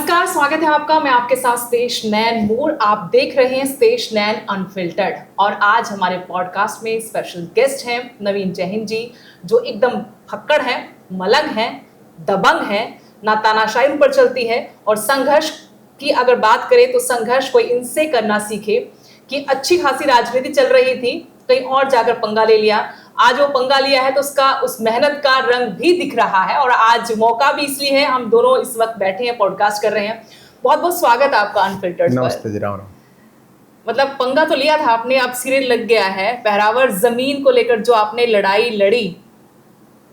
नमस्कार, स्वागत है आपका। मैं आपके साथ स्तेश नैन मूर। आप देख रहे हैं स्तेश नैन अनफिल्टर्ड। और आज हमारे पॉडकास्ट में स्पेशल गेस्ट हैं नवीन जैन जी, जो एकदम फक्कड़ हैं, मलंग हैं, दबंग हैं, ना तानाशाही पर चलती है। और संघर्ष की अगर बात करें तो संघर्ष कोई इनसे करना सीखे कि अच्छी खासी राजनीति चल रही थी, कहीं और जाकर पंगा ले लिया। आज वो पंगा लिया है तो उसका उस मेहनत का रंग भी दिख रहा है। और आज मौका भी इसलिए है, हम दोनों इस वक्त बैठे हैं, पॉडकास्ट कर रहे हैं। बहुत बहुत स्वागत है आपका अनफिल्टर्ड पर। नमस्ते जी, राम। मतलब पंगा तो लिया था आपने, अब सिरे लग गया है। पहरावर जमीन को लेकर जो आपने लड़ाई लड़ी,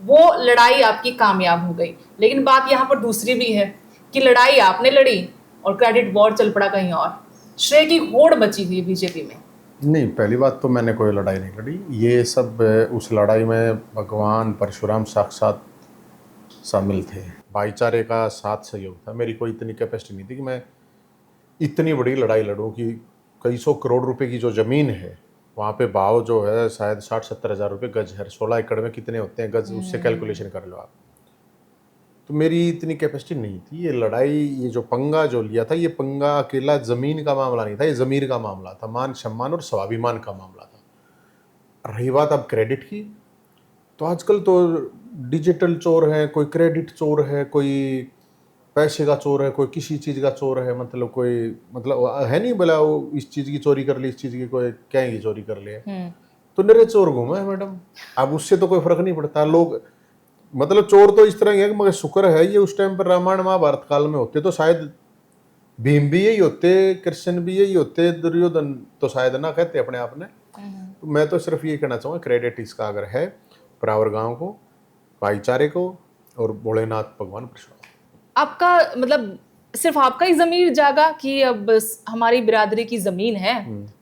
वो लड़ाई आपकी कामयाब हो गई। लेकिन बात यहाँ पर दूसरी भी है कि लड़ाई आपने लड़ी और क्रेडिट वॉर चल पड़ा कहीं और। श्रेय की होड़ बची हुई बीजेपी में। नहीं, पहली बात तो मैंने कोई लड़ाई नहीं लड़ी। ये सब उस लड़ाई में भगवान परशुराम साक्षात शामिल थे। भाईचारे का साथ सहयोग था। मेरी कोई इतनी कैपेसिटी नहीं थी कि मैं इतनी बड़ी लड़ाई लड़ूं कि कई सौ करोड़ रुपए की जो ज़मीन है, वहाँ पे भाव जो है शायद 60-70 हज़ार रुपये गज है। 16 एकड़ में कितने होते हैं गज, उससे कैलकुलेशन कर लो आप। तो मेरी इतनी कैपेसिटी नहीं थी। ये लड़ाई, ये जो पंगा जो लिया था, ये पंगा अकेला ज़मीन का मामला नहीं था, ये ज़मीर का मामला था, मान सम्मान और स्वाभिमान का मामला था। रही बात अब क्रेडिट की, तो आजकल तो डिजिटल चोर है, कोई क्रेडिट चोर है, कोई पैसे का चोर है, कोई किसी चीज़ का चोर है। मतलब कोई है नहीं बोला वो इस चीज़ की चोरी कर ली, इस चीज़ की कोई क्या की चोरी कर ली। तो नरे चोर घूमे है मैडम। अब उससे तो कोई फर्क नहीं पड़ता। लोग मतलब चोर तो इस तरह है कि मगर शुक्र है ये उस टाइम पर रामायण महाभारत काल में होते तो शायद भीम भी यही होते, कृष्ण भी यही होते, दुर्योधन तो शायद ना कहते अपने आप ने। तो मैं तो सिर्फ ये कहना चाहूँगा, क्रेडिट इसका अगर है परावर गांव को, भाईचारे को और भोलेनाथ भगवान परशुराम। आपका मतलब सिर्फ आपका ही जमीर जागा कि अब हमारी बिरादरी की जमीन है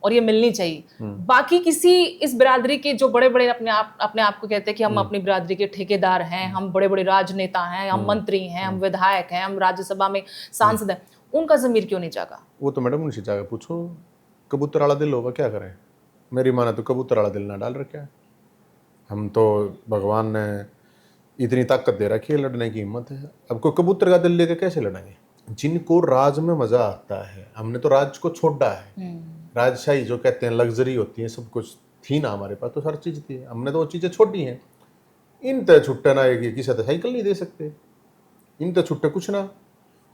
और ये मिलनी चाहिए। बाकी किसी इस बिरादरी के जो बड़े बड़े अपने आप को कहते हैं कि हम अपनी बिरादरी के ठेकेदार हैं, हम बड़े बड़े राजनेता हैं, हम मंत्री हैं, हम विधायक हैं, हम राज्यसभा में सांसद हैं, उनका जमीर क्यों नहीं जागा? वो तो मैडम उनसे जाकर पूछो। कबूतर वाला दिल होगा, क्या करें। मेरी माने तो कबूतर वाला दिल ना डाल रखा है। हम तो भगवान ने इतनी ताकत दे रखी है, लड़ने की हिम्मत है। अब कोई कबूतर का दिल लेकर कैसे लड़ेंगे? जिनको राज में मजा आता है, हमने तो राज को छोड़ा है। राजशाही जो कहते हैं लग्जरी होती है, सब कुछ थी ना हमारे पास, तो हर चीज थी, हमने तो वो चीजें छोड़ी हैं। इन तय छुट्टे ना, एक किसी साइकिल नहीं दे सकते, इन तय छुट्टे कुछ ना।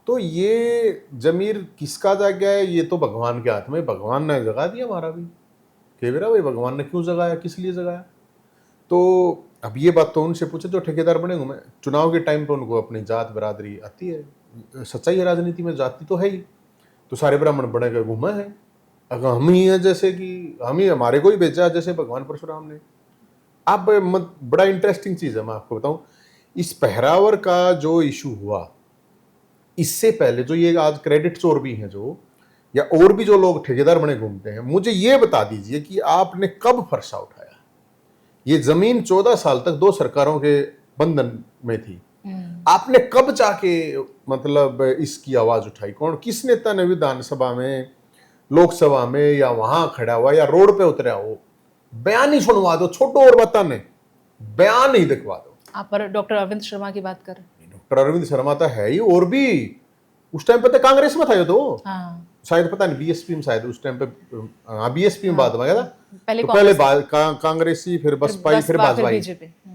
तो ये जमीर किसका जा गया है, ये तो भगवान के हाथ में। भगवान ने जगा दिया हमारा भी। केवरा भाई, भगवान ने क्यों जगाया, किस लिए जगाया? तो अब ये बात तो उनसे पूछे जो ठेकेदार बने हुए। चुनाव के टाइम पे उनको अपनी जात बरादरी आती है। सच्चाई है राजनीति में, जाति तो है ही। तो सारे ब्राह्मण बने गए घूमे हैं। अगर हम ही हैं, जैसे कि हम ही, हमारे को ही भेजा जैसे भगवान परशुराम ने। अब बड़ा इंटरेस्टिंग चीज है, मैं आपको बताऊं। इस पहरावर का जो इशू हुआ, इससे पहले जो ये आज क्रेडिट चोर भी हैं जो, या और भी जो लोग ठेकेदार बने घूमते हैं, मुझे ये बता दीजिए कि आपने कब फरसा उठाया? ये जमीन 14 साल तक 2 सरकारों के बंधन में थी। आपने कब जाके मतलब इसकी आवाज उठाई? कौन, किस नेता ने विधानसभा में, लोकसभा में, या वहां खड़ा हुआ या रोड पे उतरा हो? बयान ही सुनवा दो, छोटो और बताने, बयान ही दिखवा दो। आप पर डॉक्टर अरविंद शर्मा की बात कर रहे हैं? डॉक्टर अरविंद शर्मा तो है ही, और भी उस टाइम पे तो कांग्रेस में था ये तो। शायद पता नहीं, बीएसपी में शायद उस टाइम पे। बीएसपी में बात हुआ था। पहले कांग्रेसी, फिर बसपा, फिर भाजपा।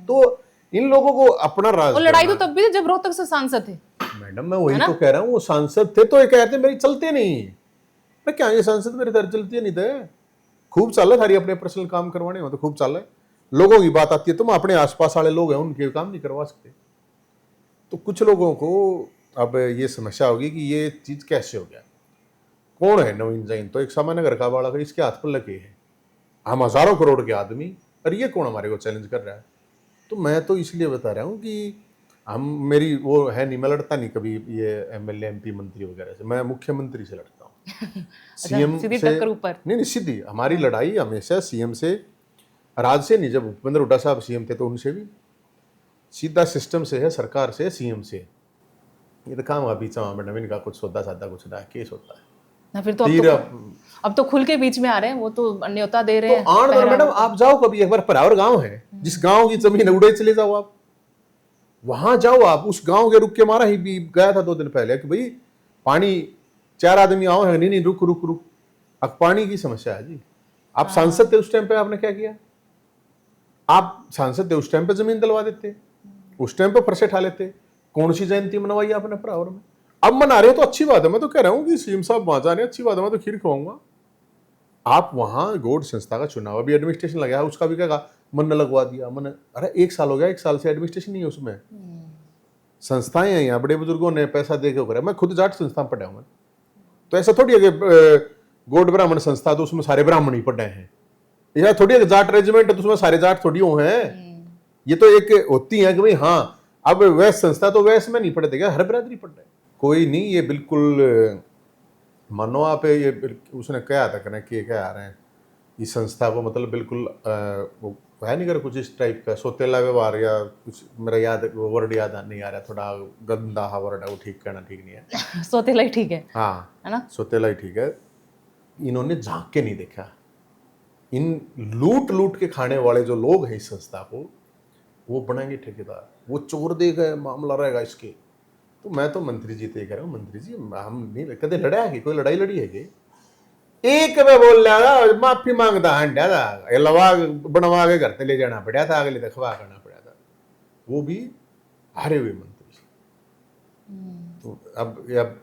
तो इन लोगों को अपना राज, और लड़ाई तो तब भी थी जब रोहतक से सांसद थे। मैडम मैं वही तो कह रहा हूँ, वो सांसद थे तो ये कहते मेरी चलते नहीं। मैं क्या, ये सांसद मेरे दर चलती नहीं थे। खूब चाल सारी अपने पर्सनल काम करवाने हो तो खूब चाल। लोगों की बात आती है, तुम अपने आसपास वाले लोग हैं उनके काम नहीं करवा सकते। तो कुछ लोगों को अब ये समस्या होगी कि ये चीज कैसे हो गया। कौन है नवीन जैन? तो एक सामान्य घर का बालक है, इसके हाथ पर लगे है। हम हजारों करोड़ के आदमी, और ये कौन हमारे को चैलेंज कर रहा है? तो मैं तो इसलिए बता रहा हूँ कि हम, मेरी वो है नहीं, मैं लड़ता नहीं कभी ये एमएलए एमपी मंत्री वगैरह से। मैं मुख्यमंत्री से लड़ता हूँ। सीएम सीधी से टक्कर ऊपर नहीं, सीधी हमारी लड़ाई हमेशा सीएम से, राज से नहीं। जब भूपेंद्र हुड्डा साहब सीएम थे तो उनसे भी सीधा सिस्टम से है, सरकार से, सीएम से। ये तो काम अभी नवीन का कुछ सौदा सादा कुछ ना केस होता है ना। फिर तो अब तो खुल के बीच में आ रहे हैं, वो तो न्योता दे रहे हैं। तो मैडम आप जाओ कभी एक बार, परावर गांव है, जिस गांव की जमीन उड़े चले जाओ आप, वहां जाओ आप। उस गांव के रुक के मारा ही भी गया था 2 दिन पहले कि भाई पानी 4 आदमी आओ है, नहीं रुक रुक रुक, अब पानी की समस्या है जी। आप सांसद थे उस टाइम पे, आपने क्या किया? आप सांसद थे उस टाइम पे, जमीन दिलवा देते, उस टाइम पे फरसे ठा लेते। कौन सी जयंती मनवाई आपने भरावर में? अब मना रहे हो तो अच्छी बात है, मैं तो कह रहा हूँ कि सीएम साहब वहां जा रहे हैं, अच्छी बात है, मैं तो खीर खवाऊंगा। आप वहां गौड़ संस्था का चुनाव, अभी एडमिनिस्ट्रेशन लगा, उसका भी क्या मन लगवा दिया, मन, अरे 1 साल हो गया, 1 साल से एडमिनिस्ट्रेशन नहीं है उसमें। संस्थाएं हैं यहाँ, बड़े बुजुर्गों ने पैसा दे के करा। मैं खुद जाट संस्था में पढ़ा हूँ, तो ऐसा थोड़ी है कि गौड़ ब्राह्मण संस्था तो उसमें सारे ब्राह्मण ही पढ़े हैं, या थोड़ी है जाट रेजिमेंट तो उसमें सारे जाट थोड़ी हो हैं। ये तो एक होती है कि भाई हाँ, अब वैस संस्था तो वैस में नहीं पढ़े थे क्या, हर बिरादरी पढ़ रहे, कोई नहीं। ये बिल्कुल मानो आप ये उसने कहा था कहना कि क्या आ रहे हैं इस संस्था को, मतलब बिल्कुल वो है नहीं कर कुछ इस टाइप का सोतेला व्यवहार या कुछ, मेरा याद वर्ड याद नहीं आ रहा, थोड़ा गंदा वर्ड है वो, ठीक कहना ठीक नहीं है। सोतेला ही ठीक है, हाँ है ना, सोतेला ही ठीक है। इन्होंने झांक के नहीं देखा, इन लूट लूट के खाने वाले जो लोग हैं इस संस्था को, वो बनाएंगे ठेकेदार, वो चोर दे गए, मामला रहेगा इसके। तो मैं तो मंत्री जी से कह रहा हूँ, मंत्री जी हम नहीं कदे लड़ा है कि कोई लड़ाई लड़ी है कि एक में बोल रहा माफी मांगता हंडा था, लवा बनवा के घर ले जाना पड़ा था, अगले दखवा करना पड़ा था, वो भी हारे हुए मंत्री। तो अब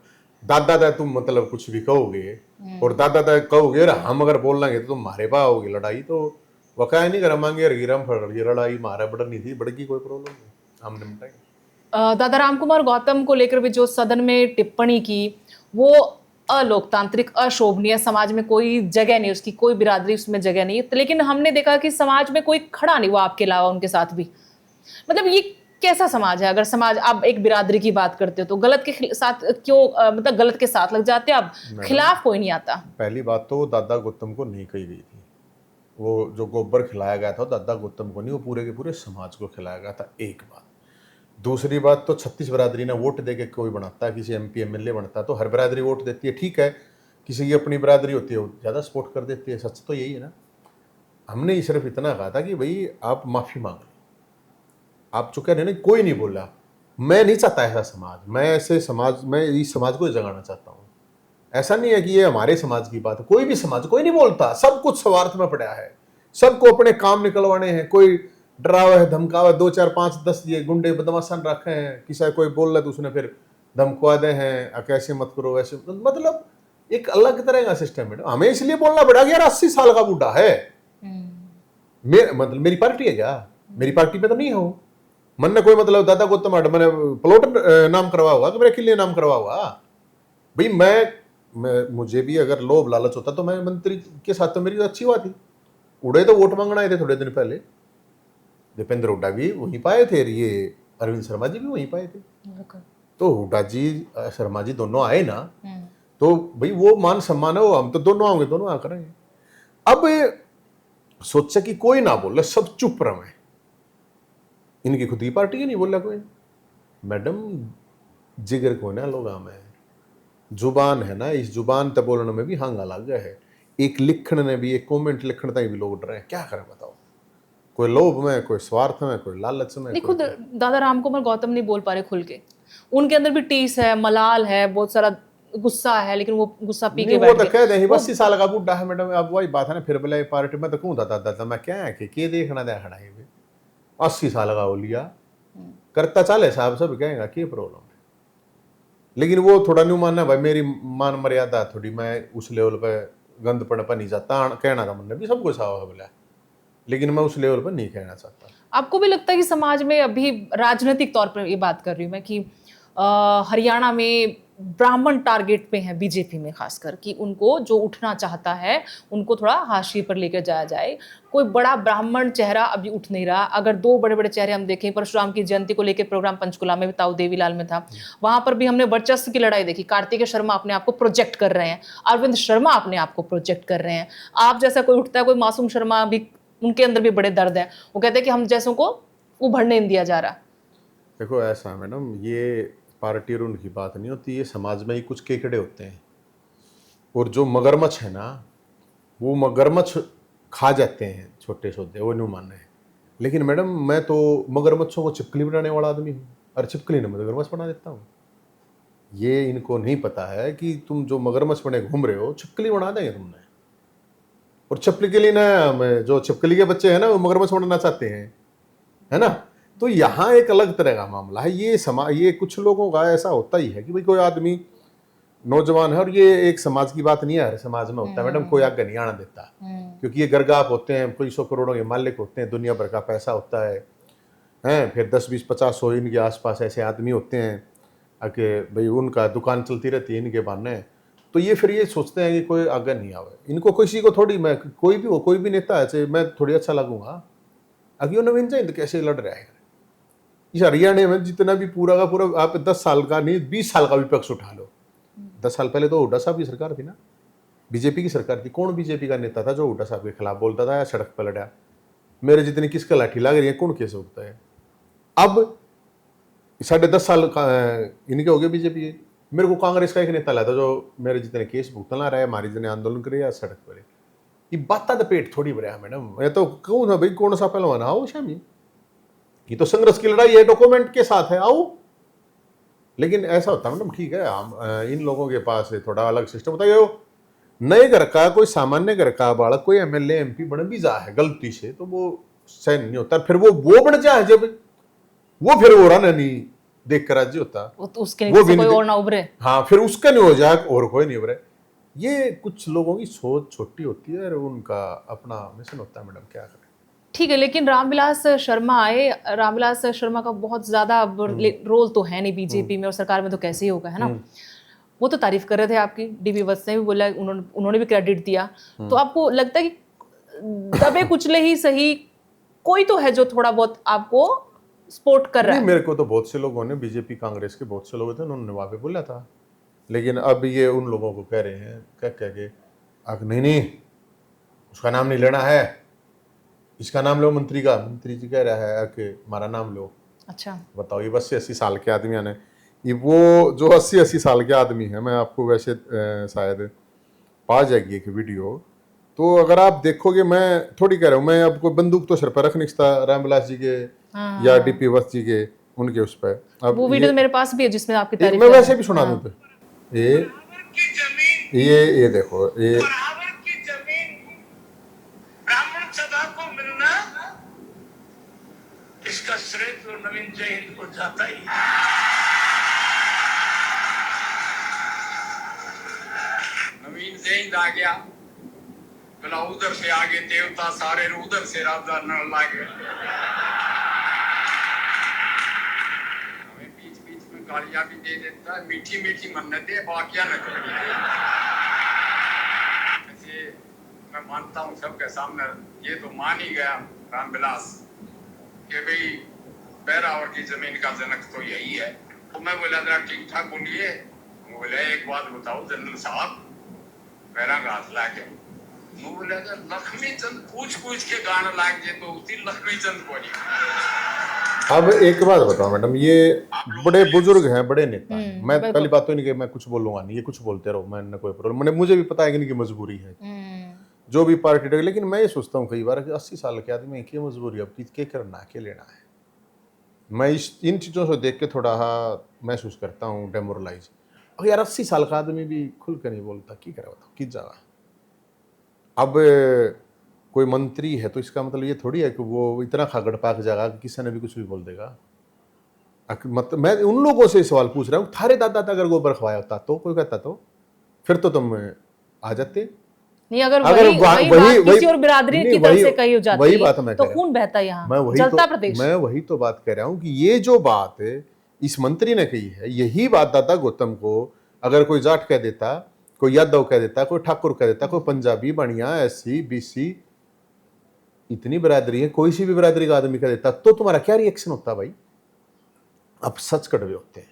दादा तुम मतलब कुछ भी कहोगे और दादा कहोगे और हम अगर बोल लेंगे तो तुम मारे पा होगी लड़ाई, तो वकाय नहीं कर मांगे गिरम फड़ रही लड़ाई, मारा बढ़नी थी, बढ़गी कोई प्रॉब्लम नहीं, हम निपटाएंगे। दादा रामकुमार गौतम को लेकर भी जो सदन में टिप्पणी की, वो अलोकतांत्रिक, अशोभनीय, समाज में कोई जगह नहीं, उसकी कोई बिरादरी उसमें जगह नहीं है। लेकिन हमने देखा कि समाज में कोई खड़ा नहीं हुआ आपके अलावा उनके साथ भी। मतलब ये कैसा समाज है? अगर समाज, आप एक बिरादरी की बात करते हो तो गलत के साथ क्यों, मतलब गलत के साथ लग जाते हैं, अब खिलाफ कोई नहीं आता। पहली बात तो दादा गौतम को नहीं कही गई थी, वो जो गोबर खिलाया गया था दादा गौतम को नहीं, वो पूरे के पूरे समाज को खिलाया गया था, एक बात। दूसरी बात तो 36 बिरादरी ने वोट दे के कोई बनाता है, किसी MP MLA बनता है तो हर बिरादरी वोट देती है, ठीक है, किसी की अपनी बिरादरी होती है वो ज़्यादा सपोर्ट कर देती है, सच तो यही है ना। हमने सिर्फ इतना कहा था कि भाई आप माफ़ी मांग लो, आप चुके नहीं, कोई नहीं बोला, मैं नहीं चाहता ऐसा समाज, मैं ऐसे समाज, मैं इस समाज को जगाना चाहता हूँ। ऐसा नहीं है कि ये हमारे समाज की बात है, कोई भी समाज, कोई नहीं बोलता, सब कुछ स्वार्थ में पड़ा है, सबको अपने काम निकलवाने हैं, कोई डरावा है, धमकावा, 2 4 5 10 ये गुंडे बदमाशन रखे हैं, किसी कोई बोल रहा है तो उसने फिर धमकवा दे हैं, कैसे मत करो वैसे, मतलब एक अलग तरह का सिस्टम है। हमें इसलिए बोलना पड़ा कि यार 80 साल का बूढ़ा है, मतलब मेरी पार्टी है क्या, मेरी पार्टी में तो नहीं हो, मन ने कोई मतलब दादा गौतम मैंने प्लॉट नाम करवा हुआ कि मेरे किले नाम करवा हुआ भाई, मैं मुझे भी अगर लोभ लालच होता तो मैं मंत्री के साथ तो मेरी तो अच्छी बात थी, उड़े तो वोट मांगना आए थे थोड़े दिन पहले, दीपेंद्र हुड्डा भी वहीं पाए थे, ये अरविंद शर्मा जी भी वहीं पाए थे, तो हुड्डा जी शर्मा जी दोनों आए ना, तो भाई वो मान सम्मान है, वो हम तो दोनों आएंगे, दोनों आ करेंगे। अब सोचा कि कोई ना बोले, सब चुप रहे, इनकी खुद की पार्टी है, नहीं बोला कोई। मैडम जिगर को ना लोग में जुबान है ना, इस जुबान तक बोलने में भी हांगा लग गया है, एक लिखने ने भी, एक कमेंट लिखने तक भी लोग डर रहे हैं, क्या करें बताओ, कोई लोभ में, कोई स्वार्थ में, कोई लालच में। खुद दादा रामकुमार गौतम नहीं बोल पा रहे खुल के, उनके अंदर भी टीस है, मलाल है, बहुत सारा गुस्सा है, लेकिन वो गुस्सा पी के वो तो कह दे 80 साल का बूढ़ा है मैडम, अब वही बात है ना, फिर बोले पार्टी में तो क्यों दादा मैं क्या है कि देखना देखना है, 80 साल का हो लिया करता चले साहब, सब कहेगा क्या प्रॉब्लम है, लेकिन वो थोड़ा नहीं मानना भाई, मेरी मान मर्यादा थोड़ी, मैं उस लेवल पे गंद पड़ पर नहीं जाता, कहना था मन भी सब कुछ है बोला, लेकिन मैं उस लेवल पर नहीं कहना चाहता। आपको भी लगता है कि समाज में अभी, राजनीतिक तौर पर ये बात कर रही हूँ मैं, कि हरियाणा में ब्राह्मण टारगेट पे है, बीजेपी में खासकर, कि उनको जो उठना चाहता है उनको थोड़ा हाशिए पर लेकर जाया जाए, कोई बड़ा ब्राह्मण चेहरा अभी उठ नहीं रहा। अगर 2 बड़े बड़े चेहरे हम देखें, परशुराम की जयंती को लेकर प्रोग्राम पंचकुला में ताऊ देवीलाल में था, वहां पर भी हमने वर्चस्व की लड़ाई देखी, कार्तिकेय शर्मा अपने आप को प्रोजेक्ट कर रहे हैं, अरविंद शर्मा अपने आप को प्रोजेक्ट कर रहे हैं, आप जैसा कोई उठता है, कोई मासूम शर्मा भी, उनके अंदर भी बड़े दर्द है, वो कहते हैं कि हम जैसों को उभरने नहीं दिया जा रहा। देखो ऐसा है मैडम, ये पार्टी और उनकी बात नहीं होती, ये समाज में ही कुछ केकड़े होते हैं, और जो मगरमच्छ है ना, वो मगरमच्छ खा जाते हैं छोटे छोटे, वो नहीं मानना है। लेकिन मैडम मैं तो मगरमच्छों को छिपकली बनाने वाला आदमी हूँ, और छिपकली ने मगरमच्छ बना देता हूँ, ये इनको नहीं पता है कि तुम जो मगरमच्छ बने घूम रहे हो, छिपकली बना देंगे तुमने। और छिपकली के लिए ना, जो छिपकली के बच्चे हैं ना, वो मगरमच्छ बनना चाहते हैं, है ना। तो यहाँ एक अलग तरह का मामला है। ये कुछ लोगों का ऐसा होता ही है कि भाई कोई आदमी नौजवान है, और ये एक समाज की बात नहीं है, हर समाज में होता है मैडम, कोई आगे नहीं आना देता, क्योंकि ये गर्गाप होते हैं, कोई 100 करोड़ों के मालिक होते हैं, दुनिया भर का पैसा होता है, हैं, फिर 10, 20, 50, 100 इनके आसपास ऐसे आदमी होते हैं कि भाई उनका दुकान चलती रहती है इनके बहाने। तो ये फिर ये सोचते हैं कि कोई आगे नहीं आवे, इनको किसी को थोड़ी, मैं कोई भी हो, कोई भी नेता है चाहे मैं थोड़ी अच्छा लगूंगा, अभी वो नवीन जयंत कैसे लड़ रहा है इस हरियाणा में। जितना भी पूरा का पूरा आप 10 साल का नहीं 20 साल का विपक्ष उठा लो, 10 साल पहले तो हुड्डा साहब की सरकार थी ना, बीजेपी की सरकार थी। कौन बीजेपी का नेता था जो हुड्डा साहब के खिलाफ बोलता था या सड़क पर लड़ा? मेरे जितनी किसका लाठी लग रही है, कौन कैसे उठता है? अब 10.5 साल का इनके हो गए बीजेपी के। मेरे को कांग्रेस का एक नेता लाया था जो मेरे जितने केस भुगतना रहा है, हमारे जितने आंदोलन करे या सड़क पर, ये बाता तो पेट थोड़ी भरा मैडम। मैं तो कहूँ ना भाई, कौन सा पहलवान आओ शामी, ये तो संघर्ष की लड़ाई है, डॉक्यूमेंट के साथ है, आओ। लेकिन ऐसा होता है मैडम, ठीक है, हम इन लोगों के पास थोड़ा अलग सिस्टम होता है। नए घर का कोई सामान्य घर का बालक कोई एमएलए एमपी बन भी जा है गलती से, तो वो सहन नहीं होता, फिर वो बन जाए जब वो फिर वो रहा नहीं देख कर राज्य होता, उसके नीचे से कोई और ना उभरे। हाँ, फिर उसका नहीं हो जाए और कोई नहीं उभरे। ये कुछ लोगों की सोच छोटी होती है और उनका अपना मिशन होता है मैडम, क्या करें। ठीक है, लेकिन रामविलास शर्मा आए, रामविलास शर्मा का बहुत ज्यादा रोल तो है नहीं बीजेपी में, और सरकार में तो कैसे ही होगा, है ना। वो तो तारीफ कर रहे थे आपकी, डीबी वत्स ने भी बोला, उन्होंने भी क्रेडिट दिया। तो आपको लगता है कि दबे कुचले ही सही कोई तो है जो थोड़ा बहुत आपको सपोर्ट कर रहा है? मेरे को तो बहुत से लोगों ने, बीजेपी कांग्रेस के बहुत से लोग थे, उन्होंने वहां पे बोला था, लेकिन अब ये उन लोगों को कह रहे हैं कह के नहीं उसका नाम नहीं लेना है, इसका नाम लो, मंत्री का। मंत्री जी कह रहा है कि हमारा नाम लो। अच्छा, बताओ, ये 80-80 साल के आदमी ने, ये वो जो 80-80 साल के आदमी है, मैं आपको वैसे शायद पा जाएगी एक वीडियो, तो अगर आप देखोगे, मैं थोड़ी कह रहा हूँ, मैं अब कोई बंदूक तो सर पर रख नहीं सकता रामविलास जी के या डीपी वत्स जी के, उनके उस पर। अब वो वीडियो तो मेरे पास भी है जिसमें आपकी तारीफ मैं वैसे भी सुना दूं। ये देखो, ये ब्राह्मण सभा को मिलना, इसका श्रेय तो नवीन जयंत को जाता ही। नवीन जयंत आ गया, बोला उधर से आगे देवता सारे, उधर से राजा न लागे। हमें बीच बीच में गालियां भी दे देता है, मीठी मीठी मन्नतें, बाकियां न करेंगे। मैं मानता हूँ सबके सामने, ये तो मान ही गया रामविलास कि भाई बैरावर की जमीन का जनक तो यही है। तो मैं बोला जरा ठीक ठाक बोलिए। बोले एक बात बताओ जनरल साहब, पैरा घास लाके बोले लक्ष्मी चंद पूछ के गाना लाग जे तो उसी लक्ष्मी चंद बोली। अब एक बात बताओ मैडम, ये बड़े बुजुर्ग हैं, बड़े नेता हैं, मैं पहली बात तो इनके मैं कुछ बोलूंगा नहीं, ये कुछ बोलते रहो, मैं कोई प्रॉब्लम, मुझे भी पता है कि इनकी मजबूरी है जो भी पार्टी डर, लेकिन मैं ये सोचता हूँ कई बार कि 80 साल के आदमी की मजबूरी, अब क्या करना है, क्या लेना है। मैं इन चीज़ों से देख के थोड़ा महसूस करता हूँ डेमोरलाइज। और यार 80 साल का आदमी भी खुल कर नहीं बोलता, क्या करे बताओ, किस जगह। अब कोई मंत्री है तो इसका मतलब ये थोड़ी है कि वो इतना खागड़ पाक जाएगा कि किसी ने भी कुछ भी बोल देगा। मतलब मैं उन लोगों से सवाल पूछ रहा हूँ, थारे दादा अगर गोबर खवाया होता तो कोई कहता तो फिर तो तुम आ जाते नहीं। अगर वही बात किसी और बिरादरी की तरफ से कही हो जाती, वही बात मैं तो खून बहता यहाँ, जलता प्रदेश। मैं वही तो बात कह रहा हूँ कि ये जो बात इस मंत्री ने कही है, यही बात दादा गौतम को अगर कोई जाट कह देता, कोई यादव कह देता, कोई ठाकुर कह देता, कोई पंजाबी, बनिया, एससी, बीसी, इतनी बिरादरी है, कोई सी भी बिरादरी का आदमी कह देता, तो तुम्हारा क्या रिएक्शन होता भाई। अब सच कड़वे होते हैं।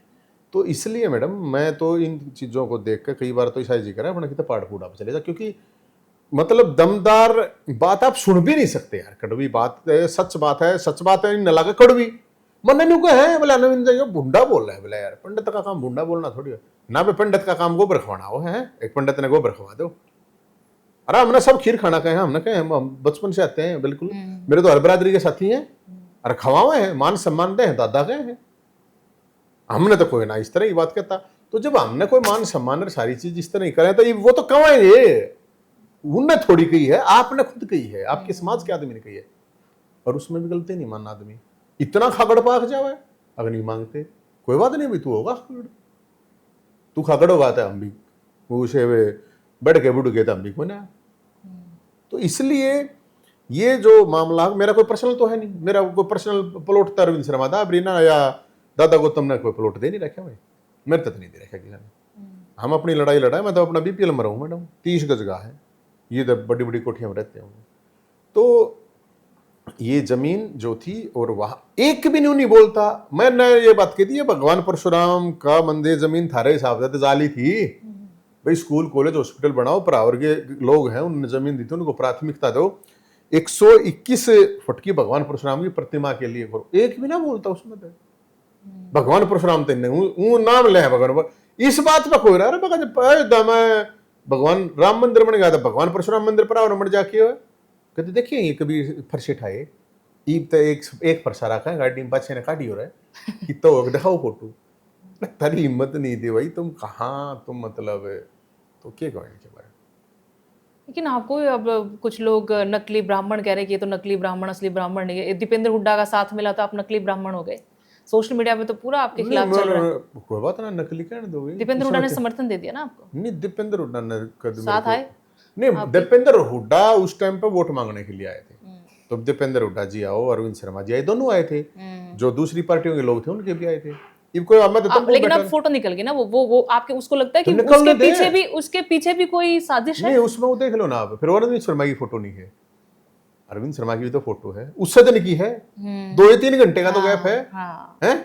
तो इसलिए मैडम मैं तो इन चीज़ों को देख कर कई बार तो ईसाई जी कह रहा है कि तो पाड़ फूड़ा पर चले जा, क्योंकि मतलब दमदार बात आप सुन भी नहीं सकते यार। कड़वी बात है, सच बात है, सच बात है, न लगा कड़वी मन नहीं है बोला नवीन जी भुंडा बोल रहा है। बोला यार पंडित का काम भुंडा बोलना थोड़ी है ना, पे पंडित का काम गोबर खवाना हो है। एक पंडित ने गोबर खवा दो, अरे हमने सब खीर खाना कहे, हमने कहे हम बचपन से आते हैं, बिल्कुल मेरे तो हर बरादरी के साथी हैं, अरे खवाओ हैं, मान सम्मान दे, दादा गए हैं, हमने तो कोई ना इस तरह की बात कहता। तो जब हमने कोई मान सम्मान और सारी चीज इस तरह ही करें तो ये वो तो कमाएंगे, उनने थोड़ी कही है, आपने खुद कही है, आपके समाज के आदमी ने कही है, और उसमें भी गलती नहीं मानना आदमी। इतना खागड़ पाक जावे अगर नहीं मांगते कोई बात नहीं, भाई तू होगा खागड़, तू खागड़ होगा तो हम भी उसे बढ़ के बुढ़ के तो हम भी को ना। तो इसलिए ये जो मामला, मेरा कोई पर्सनल तो है नहीं, मेरा कोई पर्सनल प्लॉट था अरविंद शर्मा दा ब्रीना या दादा गौतम ने कोई प्लॉट दे नहीं रखा भाई, मेरे तक नहीं दे रखा किसी ने। हम अपनी लड़ाई लड़ाए, मैं तो अपना बीपीएल में रहूँ मैडम, 30 गज का है, ये तो बड़ी बड़ी कोठियां में रहते होंगे। तो ये जमीन जो थी, और वहां एक भी नहीं बोलता। मैंने ये बात कही थी, ये भगवान परशुराम का मंदिर जमीन थारे हिसाब से तो जाली थी भाई, स्कूल कॉलेज हॉस्पिटल बनाओ, परावर के लोग हैं उन्होंने जमीन दी थी, उनको प्राथमिकता दो, 121 फुट की भगवान परशुराम की प्रतिमा के लिए करो, एक भी ना बोलता उसमें तो। भगवान परशुराम तो नहीं नाम ले भगवान, इस बात पर कोई रहा मैं भगवान राम मंदिर बन गया था, भगवान परशुराम मंदिर पर और मर जाके कहते देखिए ये कभी फरसे ठाए ईब तो एक फरसा रखा है गाड़ी में, बच्चे ने काटी हो रहा है कि तो दिखाओ फोटो, तारी हिम्मत नहीं थी भाई, तुम कहाँ, तुम मतलब तो क्या कहें इनके बारे में। लेकिन आपको अब कुछ लोग नकली ब्राह्मण कह रहे हैं कि ये तो नकली ब्राह्मण असली ब्राह्मण नहीं है, दीपेंद्र हुड्डा का साथ मिला तो आप नकली ब्राह्मण हो गए, सोशल मीडिया पे तो पूरा आपके खिलाफ चल रहा है। कोई बात ना, नकली कहने दो, दीपेंद्र हुड्डा ने समर्थन दे दिया ना आपको? नहीं, दीपेंद्र हुड्डा ने साथ आए नहीं, दीपेंद्र हुड्डा उस टाइम पे वोट मांगने के लिए आए थे, तो दीपेंद्र हुड्डा जी आओ, अरविंद शर्मा जी आए, दोनों आए थे, जो दूसरी पार्टियों के लोग थे उनके भी आए थे। लेकिन अब फोटो निकल गई ना, वो आपके उसको लगता है कि उसके पीछे भी कोई साजिश है? नहीं, उसमें वो देख लो ना आप, फिर अरविंद शर्मा की फोटो नहीं है, अरविंद शर्मा की भी तो फोटो है, उससे दिन की है, 2 या 3 घंटे का तो गैप है, हैं?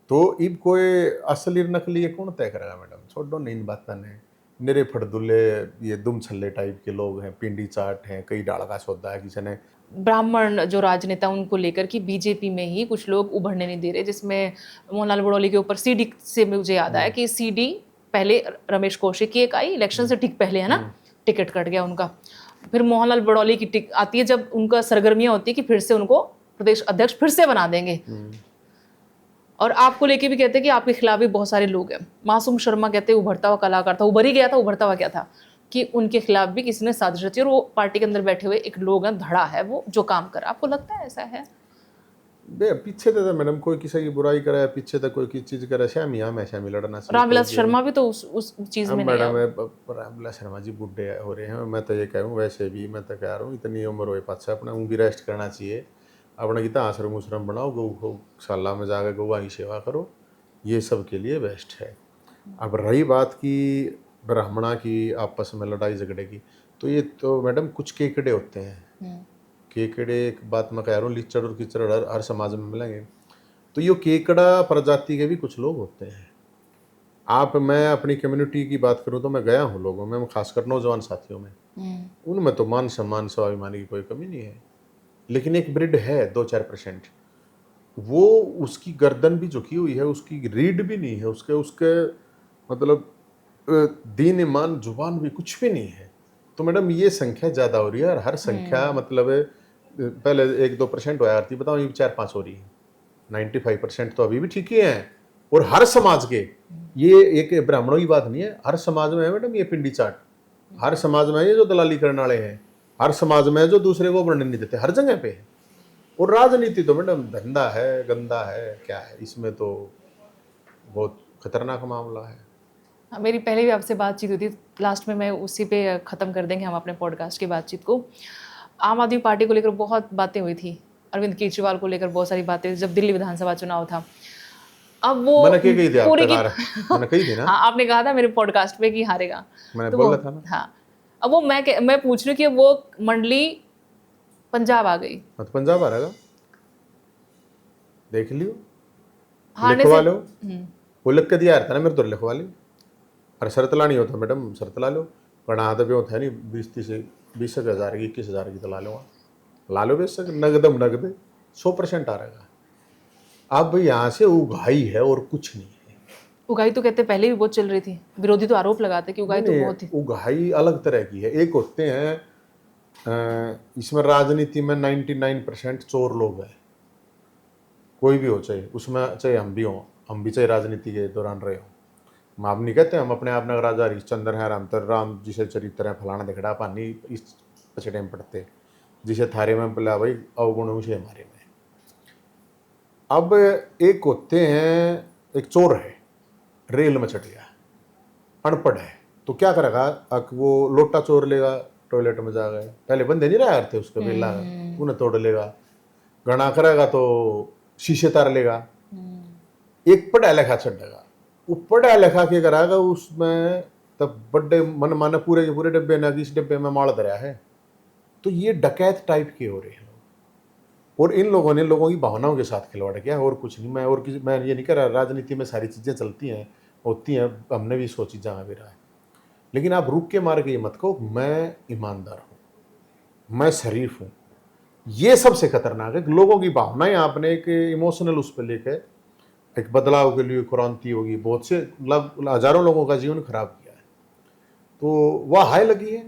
तो इब कोई असली नकली ये कौन तय करेगा मैडम, छोड़ो नहीं इन बात ने, मेरे फटदुल्ले ये दुम छल्ले टाइप के लोग हैं, पिंडी चाट हैं, कई डाल का सौदा है किसी ने। ब्राह्मण जो राजनेता उनको लेकर कि बीजेपी में ही कुछ लोग उभरने नहीं दे रहे, जिसमें मोहनलाल बड़ौली के ऊपर सीडी से मुझे याद आया कि सीडी पहले रमेश कौशिक की एक आई, इलेक्शन से ठीक पहले, है ना, टिकट कट गया उनका, फिर मोहनलाल बड़ौली की टिक आती है जब उनका सरगर्मियां होती है कि फिर से उनको प्रदेश अध्यक्ष फिर से बना देंगे, और आपको लेके भी कहते हैं कि आपके खिलाफ भी बहुत सारे लोग हैं। मासूम शर्मा कहते हैं उभरता हुआ कलाकार था, उभर ही गया था, उभरता हुआ क्या था कि उनके खिलाफ भी किसी ने साजिश रची, और वो पार्टी के अंदर बैठे हुए एक लोग हैं, धड़ा है वो जो काम कर, आपको लगता है ऐसा है? पीछे तो मैडम कोई किसी की बुराई करे, पीछे तो कोई की चीज करे, श्यामी हम ऐसा में लड़ना चाहिए। रामविलास शर्मा भी तो उस चीज में मैडम रामविलास शर्मा जी बुढ़े हो रहे हैं, मैं तो ये कह रहा हूँ, वैसे भी मैं तो कह रहा हूँ इतनी उम्र हो पाछा अपना भी रेस्ट करना चाहिए, अपना कितना आश्रम उश्रम बनाओ, गौ शाला में जाकर गौवा की सेवा करो, ये सब के लिए बेस्ट है। अब रही बात की ब्राह्मणा की आपस में लड़ाई झगड़े की, तो ये तो मैडम कुछ केकड़े होते हैं, केकड़े एक बात मैं कह रहा हूँ, लिचड़ और कीचड़ हर समाज में मिलेंगे, तो ये केकड़ा प्रजाति के भी कुछ लोग होते हैं। आप मैं अपनी कम्युनिटी की बात करूँ तो मैं गया हूँ लोगों में, खासकर नौजवान साथियों में, उनमें तो मान सम्मान स्वाभिमान की कोई कमी नहीं है, लेकिन एक ब्रिड है 2-4%, वो उसकी गर्दन भी झुकी हुई है, उसकी रीढ़ भी नहीं है, उसके मतलब दीन ईमान जुबान भी कुछ भी नहीं है। तो मैडम ये संख्या ज़्यादा हो रही है, और हर संख्या मतलब पहले 1-2% हुआ करती, बताओ ये 4-5 हो रही है, 95% तो अभी भी ठीक ही हैं। और हर समाज के, ये एक ब्राह्मणों की बात नहीं है, हर समाज में है मैडम ये पिंडी चाट, हर समाज में है ये जो दलाली करने वाले हैं, हर समाज में है जो दूसरे को बढ़ने नहीं देते, हर जगह पे है। और राजनीति तो मैडम धंधा है, गंदा है, क्या है, इसमें तो बहुत खतरनाक मामला है। मेरी पहले भी आपसे बातचीत हुई थी, लास्ट में मैं उसी पे ख़त्म कर देंगे हम अपने पॉडकास्ट की बातचीत को। आम आदमी पार्टी को लेकर बहुत बातें हुई थी, अरविंद केजरीवाल को लेकर बहुत सारी बातें, जब दिल्ली विधानसभा चुनाव था, अब वो मैंने कही थी ना, हाँ आपने कहा था मेरे पॉडकास्ट पे कि हारेगा, मैंने बोला था ना। हाँ, अब वो मैं पूछ रही हूँ कि वो मंडली पंजाब आ गई, तो पंजाब आ रहेगा, देख लियो, हारने लिखवा से लो, वो लिख के दिया था ना मेरे तो, लिखवा लियो, और शर्त लानी होता मैडम शर्त ला लो, बना तो भी होता है नहीं, 20 हज़ार की 21,000 की तो ला लो बेशक, नगदम नगद 100% आ रहेगा। अब यहाँ से उगाही है और कुछ नहीं है। उगाही तो कहते पहले भी बहुत चल रही थी, विरोधी तो आरोप लगाते कि उगाही तो बहुत थी। उगाही अलग तरह की है, एक होते हैं इसमें राजनीति में 99% चोर लोग हैं, कोई भी हो, चाहे उसमें चाहे हम भी हों, हम भी चाहे राजनीति के दौरान रहे हों, हम आप नहीं कहते हम अपने आप नगर राजा हरिश्चंद्र हैं राम जिसे चरित्र है फलाना दिखड़ा पानी इस पछड़े में पड़ते जिसे थारे में बोला भाई अवगुण से हमारे में। अब एक होते हैं, एक चोर है रेल में चढ़ गया, अनपढ़ है, तो क्या करेगा, वो लोटा चोर लेगा, टॉयलेट में जा गए, पहले बंदे नहीं रहा थे उसके बेला उन्हें तोड़ लेगा, गणा करेगा तो शीशे तार लेगा। एक पढ़ा लिखा चढ़ेगा, वो पढ़ा लिखा के कराएगा उसमें तब बड़े मन माने पूरे के पूरे डब्बे ना इस डब्बे में माल दरिया है। तो ये डकैत टाइप के हो रहे हैं लोग, और इन लोगों ने लोगों की भावनाओं के साथ खिलवाड़ किया और कुछ नहीं। मैं ये नहीं कह रहा, राजनीति में सारी चीज़ें चलती हैं होती हैं, हमने भी सोची जहाँ भी रहा है, लेकिन आप रुक के मार के ये मत कहो मैं ईमानदार हूँ, मैं शरीफ हूँ। ये सबसे खतरनाक है। लोगों की भावनाएं आपने एक इमोशनल उस पर लेके एक बदलाव के लिए क्रांति होगी, बहुत से हजारों लोगों का जीवन खराब किया है, तो वह हाई लगी है।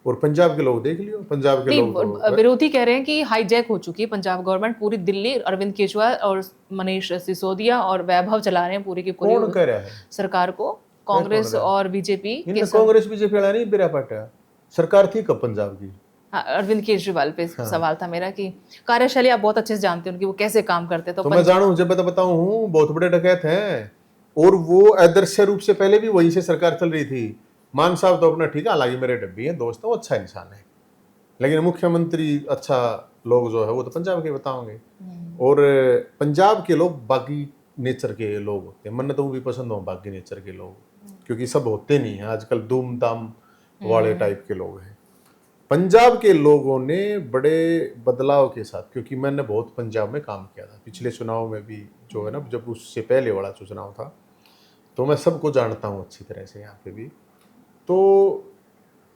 और पंजाब के लोग देख लियो, पंजाब के लोग तो विरोधी कह रहे हैं कि हाईजैक हो चुकी है पंजाब गवर्नमेंट, पूरी दिल्ली अरविंद केजरीवाल और मनीष सिसोदिया और वैभव चला रहे हैं पूरी की पूरी। कौन कह रहा है सरकार को? कांग्रेस और बीजेपी के कांग्रेस बीजेपी वाला नहीं बिरा पाटा सरकार थी कब पंजाब की? हाँ, अरविंद केजरीवाल पे सवाल था मेरा कि कार्यशैली आप बहुत अच्छे से जानते हैं उनकी, वो कैसे काम करते हैं। तो मैं जानू जब बताऊं हूँ बहुत बड़े डकैत हैं, और वो आदर्श रूप से पहले भी वहीं से सरकार चल रही थी। मान साहब तो अपना ठीक है, हालांकि मेरे डब्बी हैं दोस्त, वो अच्छा इंसान है, लेकिन मुख्यमंत्री अच्छा लोग जो है वो तो पंजाब के बताओगे। और पंजाब के लोग बाकी नेचर के लोग होते हैं, मन तो वो भी पसंद हो बाकी नेचर के लोग, क्योंकि सब होते नहीं है आजकल धूम धाम वाले टाइप के लोग हैं। पंजाब के लोगों ने बड़े बदलाव के साथ, क्योंकि मैंने बहुत पंजाब में काम किया था पिछले चुनाव में भी जो है ना, जब उससे पहले वाला जो चुनाव था, तो मैं सबको जानता हूँ अच्छी तरह से यहाँ पे भी। तो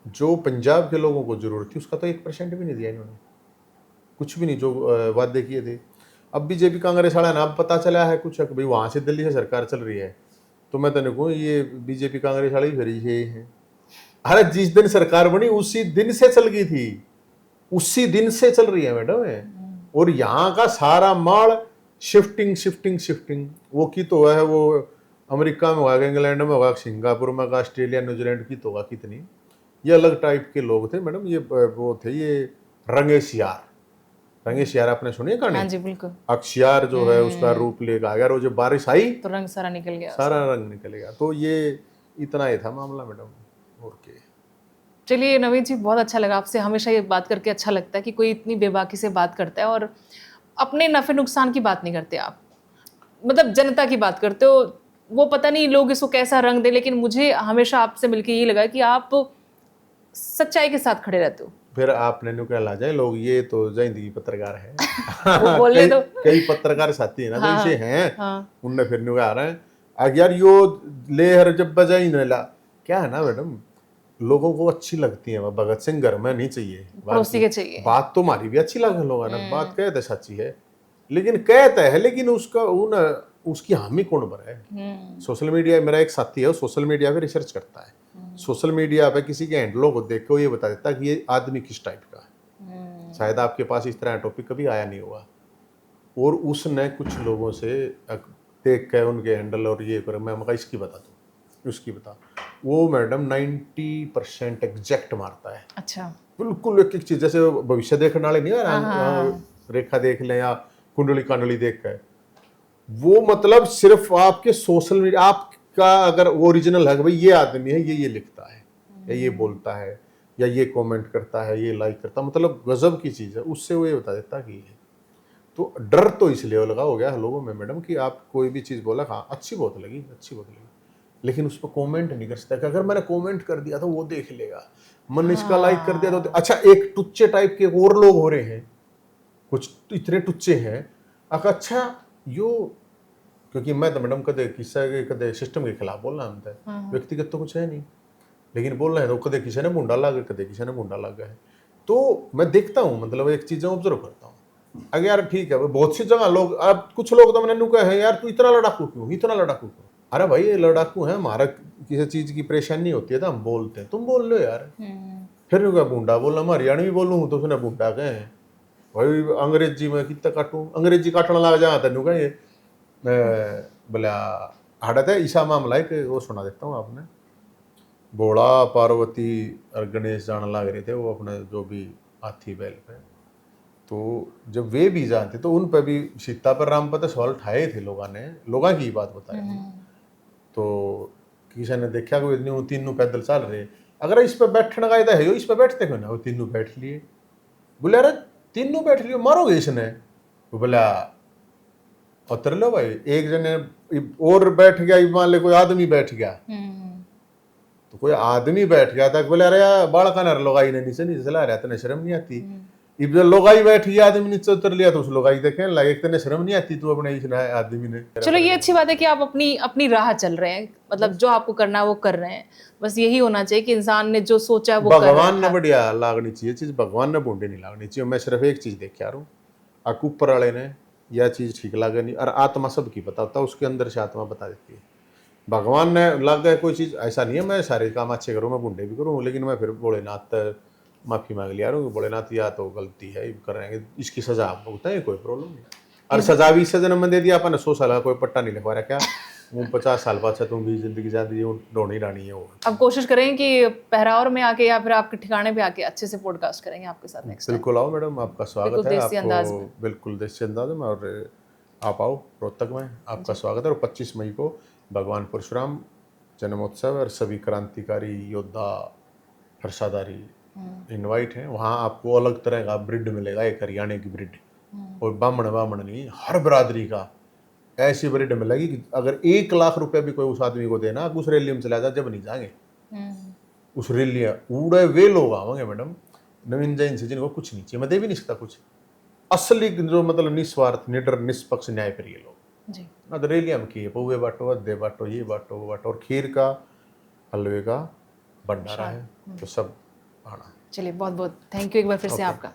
जो पंजाब के लोगों को जरूरत थी उसका तो 1% भी नहीं दिया इन्होंने, कुछ भी नहीं, जो वादे किए थे। अब बीजेपी कांग्रेस वाला ना पता चला है कुछ भाई वहाँ से दिल्ली से सरकार चल रही है, तो मैं तो कहूँ ये बीजेपी कांग्रेस वाले ही फिर ये हैं। अरे जिस दिन सरकार बनी उसी दिन से चल गई थी, उसी दिन से चल रही है मैडम। और यहाँ का सारा माल शिफ्टिंग शिफ्टिंग शिफ्टिंग, वो की तो है, वो अमेरिका में होगा, इंग्लैंड में होगा, सिंगापुर में होगा, ऑस्ट्रेलिया न्यूजीलैंड की तो होगा कितनी। ये अलग टाइप के लोग थे मैडम, ये वो थे ये रंगेशियार। रंगेशियार आपने सुनी है कहानी? हाँ जी बिल्कुल। अक्षियार जो है उसका रूप लेकर आ गया, और जो बारिश आई तो रंग सारा निकल गया, सारा रंग निकल गया। तो ये इतना ही था मामला मैडम। और के चलिए नवीन जी, बहुत अच्छा लगा आपसे, हमेशा ये बात करके अच्छा लगता है कि कोई इतनी बेबाकी से बात करता है और अपने नफे नुकसान की बात नहीं करते आप, मतलब जनता की बात करते हो। वो पता नहीं लोग इसको कैसा रंग दे, लेकिन मुझे हमेशा आपसे मिलके ये लगा कि आप सच्चाई के साथ खड़े रहते हो। फिर आपने नु क्या ला जाए लोग, ये तो जयंती पत्रकार है वो बोले तो कई पत्रकार साथी है ना, हाँ, तो इसे हैं हाँ। उनने फिर नु आ रहे हैं अब यार यो लेहर जब बजाई न ला, क्या है ना मैडम, लोगों को अच्छी लगती है, भगत सिंह घर में नहीं चाहिए, पड़ोसी के चाहिए। बात तो हमारी भी अच्छी लगे लोगों ने, बात कहते सच्ची है, लेकिन कहते है, लेकिन उसका उसकी हामी कौन पर है? सोशल मीडिया, मेरा एक साथी है सोशल मीडिया पे रिसर्च करता है, सोशल मीडिया पे किसी के हैंडलों को देख के ये बता देता है कि ये आदमी किस टाइप का है। शायद आपके पास इस तरह टॉपिक कभी आया नहीं होगा, और उसने कुछ लोगों से देख के उनके हैंडल और ये कर, मैं मगर इसकी बता दूँ उसकी बता, वो मैडम 90% एग्जैक्ट मारता है। अच्छा, बिल्कुल एक एक चीज, जैसे भविष्य देखने वाले नहीं है, रेखा देख लें या कुंडली कांडली देख कर, वो मतलब सिर्फ आपके सोशल मीडिया, आपका अगर वो ओरिजिनल है कि भाई ये आदमी है, ये लिखता है या ये बोलता है या ये कमेंट करता है, ये लाइक करता है, मतलब गजब की चीज़ है, उससे वो ये बता देता कि ये। तो डर तो इसलिए लगा हो गया लोगों में मैडम कि आप कोई भी चीज़ बोला, हाँ अच्छी बहुत लगी, लेकिन उस पर कमेंट नहीं कर सकता कि अगर मैंने कमेंट कर दिया तो वो देख लेगा, मैंने इसका लाइक कर दिया तो अच्छा। एक टुच्चे टाइप के और लोग हो रहे हैं, कुछ इतने टुच्चे हैं, अच्छा यो, क्योंकि मैं तो मैडम कदे किस्सा के कदे सिस्टम के खिलाफ बोलना हम थे, व्यक्तिगत तो कुछ है नहीं, लेकिन बोल रहे हैं तो कदे किसी ने मुंडा लगा, कदे किसी ने मुंडा लगा है। तो मैं देखता हूँ, मतलब एक चीज़ें ऑब्जर्व करता हूँ। अगर यार ठीक है, बहुत सी जगह लोग, अब कुछ लोग तो मैंने कहा है यार तू इतना लड़ाकू क्यों, इतना लड़ाकू क्यों? अरे भाई ये लड़ाकू है, हमारा किसी चीज़ की परेशानी होती है तो हम बोलते हैं, तुम बोल लो यार। फिर क्या बूंडा बोलना, मैं हरियाणवी बोलूँ तो उसने बूंडा कहे भाई, अंग्रेजी में कितना काटूँ, अंग्रेजी काटना लग जा तेन कहे बोला हड़त है ईसा मामला है वो सुना देता हूँ आपने। भोला पार्वती और गणेश जाने लग रहे थे वो अपने जो भी हाथी बैल पे, तो जब वे भी जानते तो उन पर भी सीता पर राम पर तो सवाल उठाए थे लोगों की बात बताई थी। तो किसी ने देखा कि इतनी वो तीनों पैदल चल रहे, अगर इस पे बैठने का है इस पे बैठते क्यों ना, वो तीनों बैठ लिए। बोले अरे तीनों बैठ लियो मारोगे इसने, वो बोला उतर लो भाई, एक जने और बैठ गया, मान ले कोई आदमी बैठ गया, तो कोई आदमी बैठ गया था, बोले अरे यार बालका ने लोगाई ने नीचे नीचे चला रहा था, शर्म नहीं आती। जब लोगाई बैठ गया आदमी नीचे उतर लिया तो उस लोगाई देखे लगे तेने शर्म नहीं आती, तू अपने इस आदमी ने। चलो ये अच्छी बात है कि आप अपनी अपनी राह चल रहे हैं, मतलब जो आपको करना है वो कर रहे हैं। बस यही होना चाहिए कि इंसान ने जो सोचा है वो कर रहा है। भगवान ने बढ़िया लागनी चाहिए चीज, भगवान ने बूंदे नहीं लागनी चाहिए। मैं सिर्फ एक चीज देख आ रहा हूँ, आपको ऊपर वाले ने यह चीज ठीक लगे नहीं, और आत्मा सबकी पता होता है, उसके अंदर से आत्मा बता देती है। भगवान ने लग गए कोई चीज, ऐसा नहीं है मैं सारे काम अच्छे करूँ, मैं बूंदे भी करूँ, लेकिन मैं फिर भोलेनाथ माफी मांग लिया हूँ, भोलेनाथ या तो गलती है कर रहे हैं, इसकी सजा आप भुगता है, कोई प्रॉब्लम नहीं। और सजा भी इस जन्म में दे दिया अपन 100 साल का कोई पट्टा नहीं लिखवा रहा क्या, वो 50 साल बाद से तुम भी जिंदगी ज्यादा ढोनी डानी है वो। अब कोशिश करेंगे कि पहरावर में आके या फिर आपके ठिकाने पे आके अच्छे से पॉडकास्ट करेंगे आपके साथ नेक्स्ट टाइम। बिल्कुल आओ मैडम, आपका स्वागत है, देसी अंदाज आपको में। बिल्कुल देसी अंदाज में, और आप आओ रोहतक में, आपका स्वागत है। और 25 मई को भगवान परशुराम जन्मोत्सव और सभी क्रांतिकारी योद्धा फरसादारी इनवाइट हैं। वहाँ आपको अलग तरह का ब्रिड मिलेगा, एक हरियाणा की ब्रिड, और बामण नहीं, हर बरादरी का ऐसी ब्रिड मिलेगी कि अगर 1 लाख रुपया भी कोई उस आदमी को देना, उस रैली में चला जा जब नहीं जाएंगे, उस रैली उड़े वे लोग आवेंगे मैडम, नवीन जैन से जिनको कुछ नहीं चाहिए, मैं दे भी नहीं सकता कुछ, असली जो मतलब निस्वार्थ निडर निष्पक्ष न्याय प्रिय लोग जी। ना, तो रैली हम किए पौवे बांटो, अद्दे बांटो, ये बांटो वो बांटो, और खीर का हलवे का भंडारा है, तो सब आना। चलिए बहुत बहुत थैंक यू एक बार फिर से आपका।